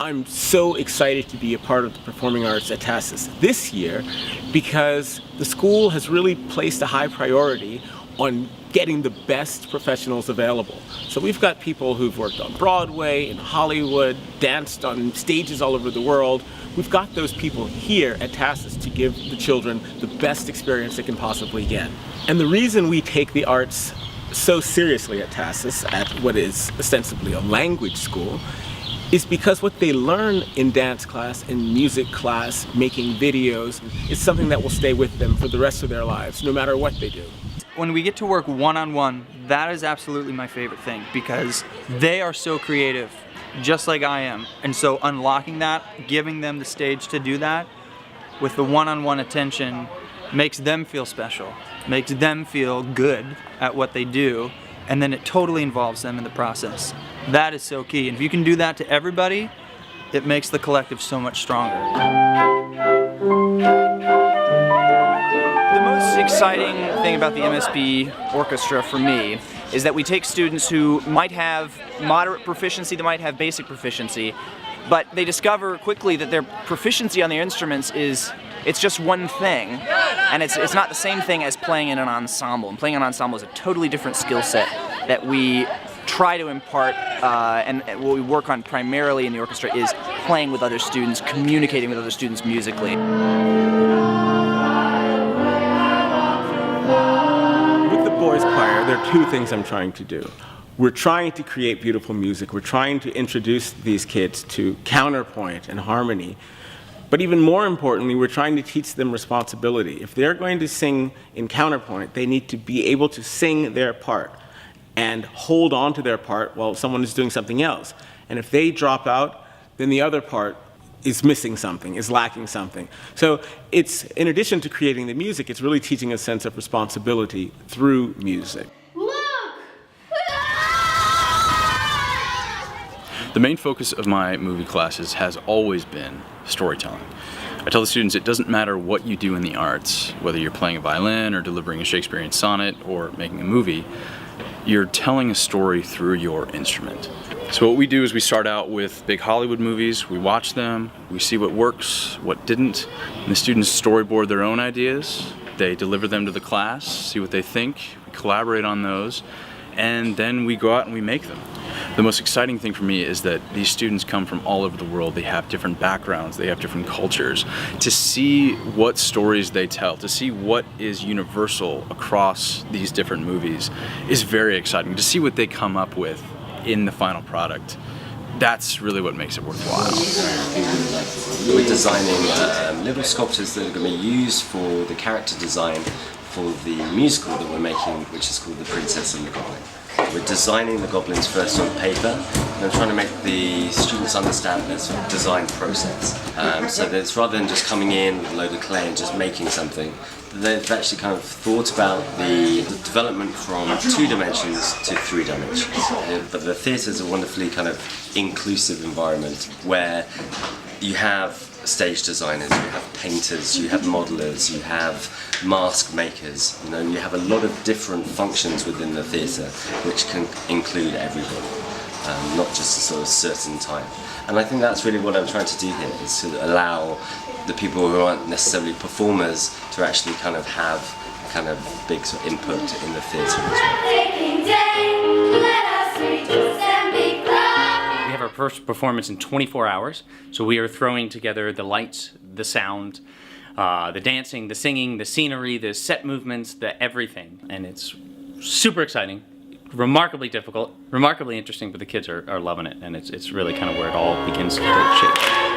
I'm so excited to be a part of the performing arts at TASIS this year because the school has really placed a high priority on getting the best professionals available. So we've got people who've worked on Broadway, in Hollywood, danced on stages all over the world. We've got those people here at TASIS to give the children the best experience they can possibly get. And the reason we take the arts so seriously at TASIS, at what is ostensibly a language school, is because what they learn in dance class, in music class, making videos, is something that will stay with them for the rest of their lives, no matter what they do. When we get to work one-on-one, that is absolutely my favorite thing because they are so creative, just like I am. And so unlocking that, giving them the stage to do that, with the one-on-one attention, makes them feel special, makes them feel good at what they do, and then it totally involves them in the process. That is so key, and if you can do that to everybody, it makes the collective so much stronger. The most exciting thing about the MSP orchestra for me is that we take students who might have moderate proficiency, they might have basic proficiency, but they discover quickly that their proficiency on their instruments it's just one thing, and it's not the same thing as playing in an ensemble. And playing in an ensemble is a totally different skill set that we try to impart, and what we work on primarily in the orchestra is playing with other students, communicating with other students musically. With the boys' choir, there are two things I'm trying to do. We're trying to create beautiful music. We're trying to introduce these kids to counterpoint and harmony. But even more importantly, we're trying to teach them responsibility. If they're going to sing in counterpoint, they need to be able to sing their part and hold on to their part while someone is doing something else. And if they drop out, then the other part is missing something, is lacking something. So it's, in addition to creating the music, it's really teaching a sense of responsibility through music. The main focus of my movie classes has always been storytelling. I tell the students it doesn't matter what you do in the arts, whether you're playing a violin or delivering a Shakespearean sonnet or making a movie, you're telling a story through your instrument. So what we do is we start out with big Hollywood movies, we watch them, we see what works, what didn't, and the students storyboard their own ideas, they deliver them to the class, see what they think, we collaborate on those, and then we go out and we make them. The most exciting thing for me is that these students come from all over the world. They have different backgrounds, they have different cultures. To see what stories they tell, to see what is universal across these different movies is very exciting. To see what they come up with in the final product, that's really what makes it worthwhile. We're designing little sculptures that are going to be used for the character design for the musical that we're making, which is called The Princess and the Goblin. We're designing the goblins first on paper, and I'm trying to make the students understand the sort of design process. So that it's rather than just coming in with a load of clay and just making something, they've actually kind of thought about the development from 2 dimensions to 3 dimensions. But the theatre is a wonderfully kind of inclusive environment where you have stage designers, you have painters, you have modelers, you have mask makers, you know, you have a lot of different functions within the theatre which can include everybody, not just a sort of certain type. And I think that's really what I'm trying to do here, is to allow the people who aren't necessarily performers to actually kind of have kind of big sort of input in the theatre as well. We have our first performance in 24 hours, so we are throwing together the lights, the sound, the dancing, the singing, the scenery, the set movements, the everything, and it's super exciting, remarkably difficult, remarkably interesting, but the kids are loving it, and it's really kind of where it all begins to take shape.